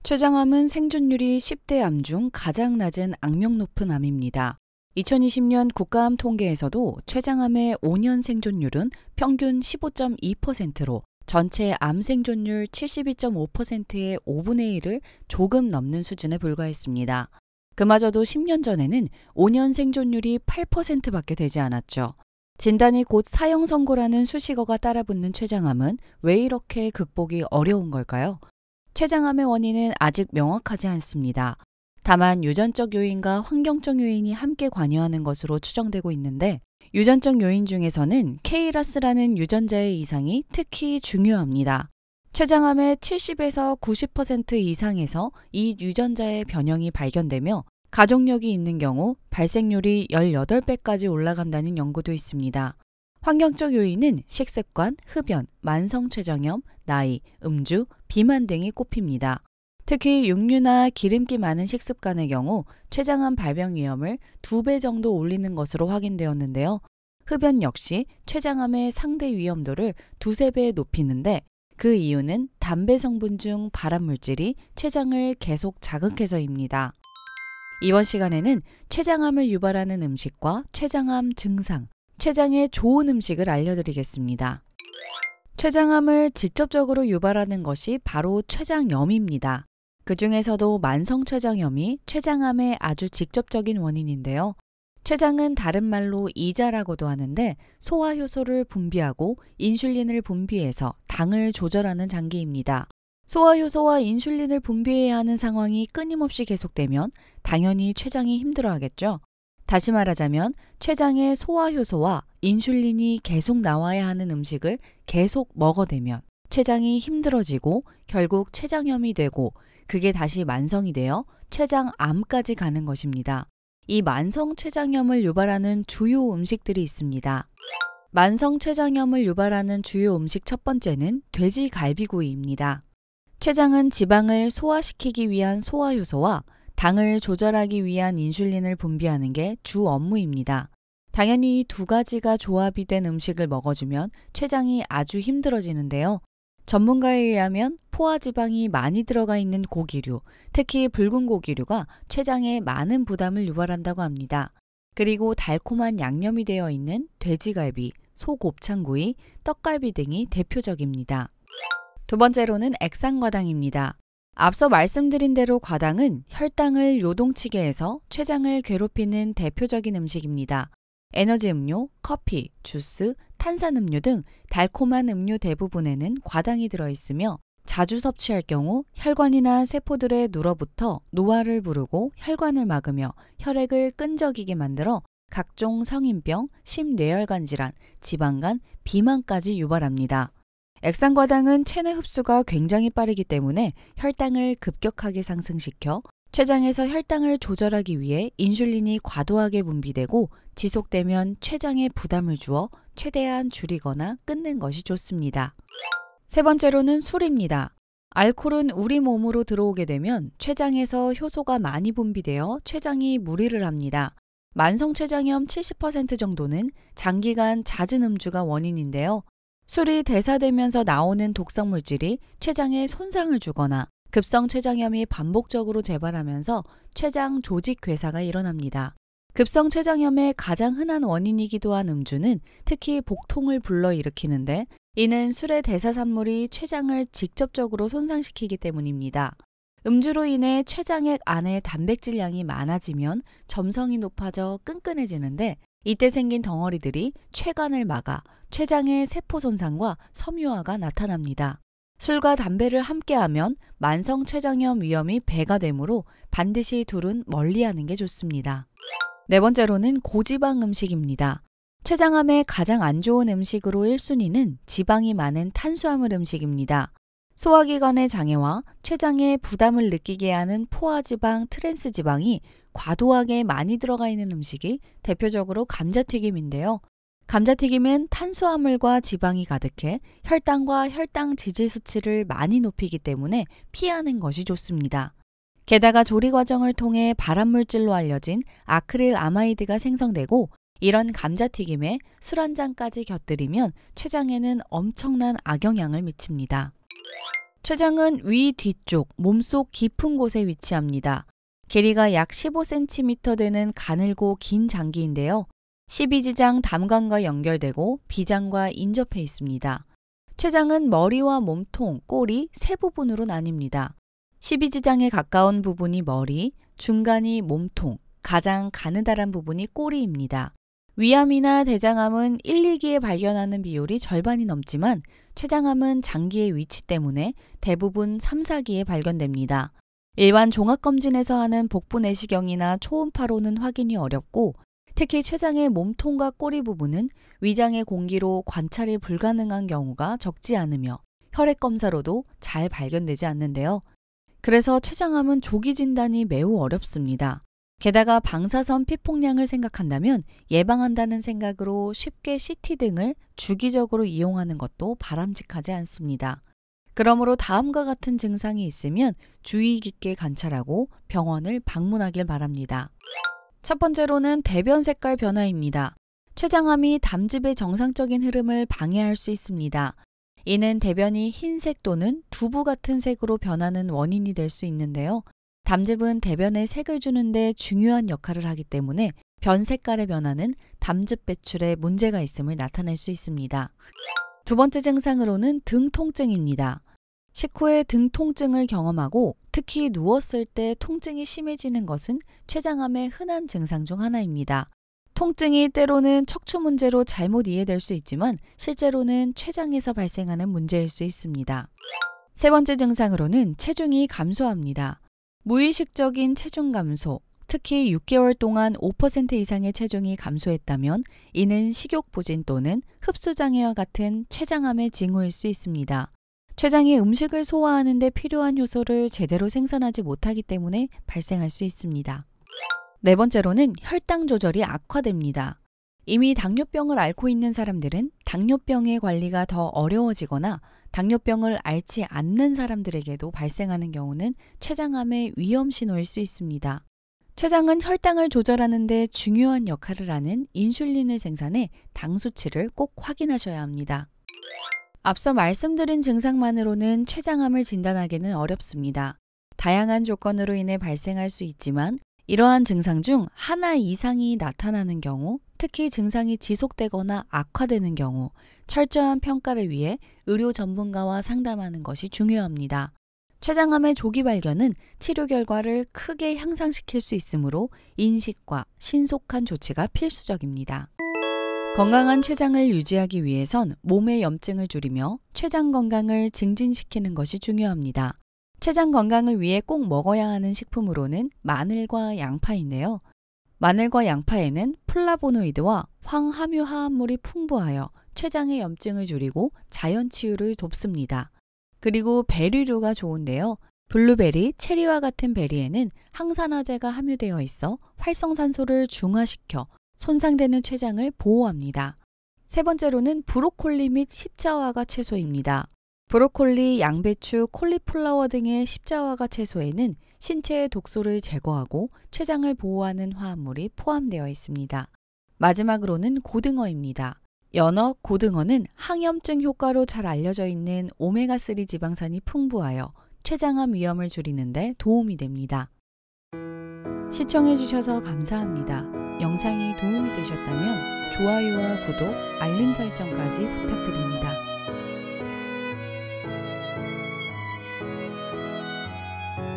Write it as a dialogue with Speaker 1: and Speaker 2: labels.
Speaker 1: 췌장암은 생존율이 10대 암 중 가장 낮은 악명 높은 암입니다. 2020년 국가암 통계에서도 췌장암의 5년 생존율은 평균 15.2%로 전체 암 생존율 72.5%의 5분의 1을 조금 넘는 수준에 불과했습니다. 그마저도 10년 전에는 5년 생존율이 8%밖에 되지 않았죠. 진단이 곧 사형 선고라는 수식어가 따라붙는 췌장암은 왜 이렇게 극복이 어려운 걸까요? 췌장암의 원인은 아직 명확하지 않습니다. 다만 유전적 요인과 환경적 요인이 함께 관여하는 것으로 추정되고 있는데 유전적 요인 중에서는 KRAS라는 유전자의 이상이 특히 중요합니다. 췌장암의 70에서 90% 이상에서 이 유전자의 변형이 발견되며 가족력이 있는 경우 발생률이 18배까지 올라간다는 연구도 있습니다. 환경적 요인은 식습관, 흡연, 만성 췌장염, 나이, 음주, 비만 등이 꼽힙니다. 특히 육류나 기름기 많은 식습관의 경우 췌장암 발병 위험을 2배 정도 올리는 것으로 확인되었는데요. 흡연 역시 췌장암의 상대 위험도를 2~3배 높이는데 그 이유는 담배 성분 중 발암물질이 췌장을 계속 자극해서입니다. 이번 시간에는 췌장암을 유발하는 음식과 췌장암 증상, 췌장에 좋은 음식을 알려드리겠습니다. 췌장암을 직접적으로 유발하는 것이 바로 췌장염입니다. 그 중에서도 만성 췌장염이 췌장암의 아주 직접적인 원인인데요. 췌장은 다른 말로 이자라고도 하는데 소화효소를 분비하고 인슐린을 분비해서 당을 조절하는 장기입니다. 소화효소와 인슐린을 분비해야 하는 상황이 끊임없이 계속되면 당연히 췌장이 힘들어하겠죠. 다시 말하자면 췌장에 소화효소와 인슐린이 계속 나와야 하는 음식을 계속 먹어대면 췌장이 힘들어지고 결국 췌장염이 되고 그게 다시 만성이 되어 췌장암까지 가는 것입니다. 이 만성 췌장염을 유발하는 주요 음식들이 있습니다. 만성 췌장염을 유발하는 주요 음식 첫 번째는 돼지갈비구이입니다. 췌장은 지방을 소화시키기 위한 소화효소와 당을 조절하기 위한 인슐린을 분비하는 게 주 업무입니다. 당연히 이 두 가지가 조합이 된 음식을 먹어주면 췌장이 아주 힘들어지는데요. 전문가에 의하면 포화지방이 많이 들어가 있는 고기류, 특히 붉은 고기류가 췌장에 많은 부담을 유발한다고 합니다. 그리고 달콤한 양념이 되어 있는 돼지갈비, 소곱창구이, 떡갈비 등이 대표적입니다. 두 번째로는 액상과당입니다. 앞서 말씀드린 대로 과당은 혈당을 요동치게 해서 췌장을 괴롭히는 대표적인 음식입니다. 에너지 음료, 커피, 주스, 탄산음료 등 달콤한 음료 대부분에는 과당이 들어있으며 자주 섭취할 경우 혈관이나 세포들에 눌어붙어 노화를 부르고 혈관을 막으며 혈액을 끈적이게 만들어 각종 성인병, 심뇌혈관 질환, 지방간, 비만까지 유발합니다. 액상과당은 체내 흡수가 굉장히 빠르기 때문에 혈당을 급격하게 상승시켜 췌장에서 혈당을 조절하기 위해 인슐린이 과도하게 분비되고 지속되면 췌장에 부담을 주어 최대한 줄이거나 끊는 것이 좋습니다. 세 번째로는 술입니다. 알코올은 우리 몸으로 들어오게 되면 췌장에서 효소가 많이 분비되어 췌장이 무리를 합니다. 만성 췌장염 70% 정도는 장기간 잦은 음주가 원인인데요. 술이 대사되면서 나오는 독성 물질이 췌장에 손상을 주거나 급성 췌장염이 반복적으로 재발하면서 췌장 조직 괴사가 일어납니다. 급성 췌장염의 가장 흔한 원인이기도 한 음주는 특히 복통을 불러일으키는데 이는 술의 대사산물이 췌장을 직접적으로 손상시키기 때문입니다. 음주로 인해 췌장액 안에 단백질량이 많아지면 점성이 높아져 끈끈해지는데 이때 생긴 덩어리들이 췌관을 막아 췌장의 세포 손상과 섬유화가 나타납니다. 술과 담배를 함께하면 만성 췌장염 위험이 배가 되므로 반드시 둘은 멀리하는 게 좋습니다. 네 번째로는 고지방 음식입니다. 췌장암에 가장 안 좋은 음식으로 1순위는 지방이 많은 탄수화물 음식입니다. 소화기관의 장애와 췌장에 부담을 느끼게 하는 포화지방, 트랜스지방이 과도하게 많이 들어가 있는 음식이 대표적으로 감자튀김인데요. 감자튀김은 탄수화물과 지방이 가득해 혈당과 혈당 지질 수치를 많이 높이기 때문에 피하는 것이 좋습니다. 게다가 조리 과정을 통해 발암물질로 알려진 아크릴 아마이드가 생성되고 이런 감자튀김에 술 한 잔까지 곁들이면 췌장에는 엄청난 악영향을 미칩니다. 췌장은 위 뒤쪽 몸속 깊은 곳에 위치합니다. 길이가 약 15cm 되는 가늘고 긴 장기인데요. 12지장 담관과 연결되고 비장과 인접해 있습니다. 췌장은 머리와 몸통, 꼬리 세 부분으로 나뉩니다. 12지장에 가까운 부분이 머리, 중간이 몸통, 가장 가느다란 부분이 꼬리입니다. 위암이나 대장암은 1, 2기에 발견하는 비율이 절반이 넘지만 췌장암은 장기의 위치 때문에 대부분 3, 4기에 발견됩니다. 일반 종합검진에서 하는 복부 내시경이나 초음파로는 확인이 어렵고 특히 췌장의 몸통과 꼬리 부분은 위장의 공기로 관찰이 불가능한 경우가 적지 않으며 혈액검사로도 잘 발견되지 않는데요. 그래서 췌장암은 조기 진단이 매우 어렵습니다. 게다가 방사선 피폭량을 생각한다면 예방한다는 생각으로 쉽게 CT 등을 주기적으로 이용하는 것도 바람직하지 않습니다. 그러므로 다음과 같은 증상이 있으면 주의 깊게 관찰하고 병원을 방문하길 바랍니다. 첫 번째로는 대변 색깔 변화입니다. 췌장암이 담즙의 정상적인 흐름을 방해할 수 있습니다. 이는 대변이 흰색 또는 두부 같은 색으로 변하는 원인이 될 수 있는데요. 담즙은 대변에 색을 주는데 중요한 역할을 하기 때문에 변 색깔의 변화는 담즙 배출에 문제가 있음을 나타낼 수 있습니다. 두 번째 증상으로는 등 통증입니다. 식후에 등 통증을 경험하고 특히 누웠을 때 통증이 심해지는 것은 췌장암의 흔한 증상 중 하나입니다. 통증이 때로는 척추 문제로 잘못 이해될 수 있지만 실제로는 췌장에서 발생하는 문제일 수 있습니다. 세 번째 증상으로는 체중이 감소합니다. 무의식적인 체중 감소, 특히 6개월 동안 5% 이상의 체중이 감소했다면 이는 식욕부진 또는 흡수장애와 같은 췌장암의 징후일 수 있습니다. 췌장이 음식을 소화하는 데 필요한 효소를 제대로 생산하지 못하기 때문에 발생할 수 있습니다. 네 번째로는 혈당 조절이 악화됩니다. 이미 당뇨병을 앓고 있는 사람들은 당뇨병의 관리가 더 어려워지거나 당뇨병을 앓지 않는 사람들에게도 발생하는 경우는 췌장암의 위험 신호일 수 있습니다. 췌장은 혈당을 조절하는 데 중요한 역할을 하는 인슐린을 생산해 당 수치를 꼭 확인하셔야 합니다. 앞서 말씀드린 증상만으로는 췌장암을 진단하기는 어렵습니다. 다양한 조건으로 인해 발생할 수 있지만 이러한 증상 중 하나 이상이 나타나는 경우, 특히 증상이 지속되거나 악화되는 경우 철저한 평가를 위해 의료 전문가와 상담하는 것이 중요합니다. 췌장암의 조기 발견은 치료 결과를 크게 향상시킬 수 있으므로 인식과 신속한 조치가 필수적입니다. 건강한 췌장을 유지하기 위해선 몸의 염증을 줄이며 췌장 건강을 증진시키는 것이 중요합니다. 췌장 건강을 위해 꼭 먹어야 하는 식품으로는 마늘과 양파인데요. 마늘과 양파에는 플라보노이드와 황함유 화합물이 풍부하여 췌장의 염증을 줄이고 자연 치유를 돕습니다. 그리고 베리류가 좋은데요. 블루베리, 체리와 같은 베리에는 항산화제가 함유되어 있어 활성산소를 중화시켜 손상되는 췌장을 보호합니다. 세 번째로는 브로콜리 및 십자화과 채소입니다. 브로콜리, 양배추, 콜리플라워 등의 십자화과 채소에는 신체의 독소를 제거하고 췌장을 보호하는 화합물이 포함되어 있습니다. 마지막으로는 고등어입니다. 연어, 고등어는 항염증 효과로 잘 알려져 있는 오메가3 지방산이 풍부하여 췌장암 위험을 줄이는 데 도움이 됩니다. 시청해주셔서 감사합니다. 영상이 도움이 되셨다면 좋아요와 구독, 알림 설정까지 부탁드립니다.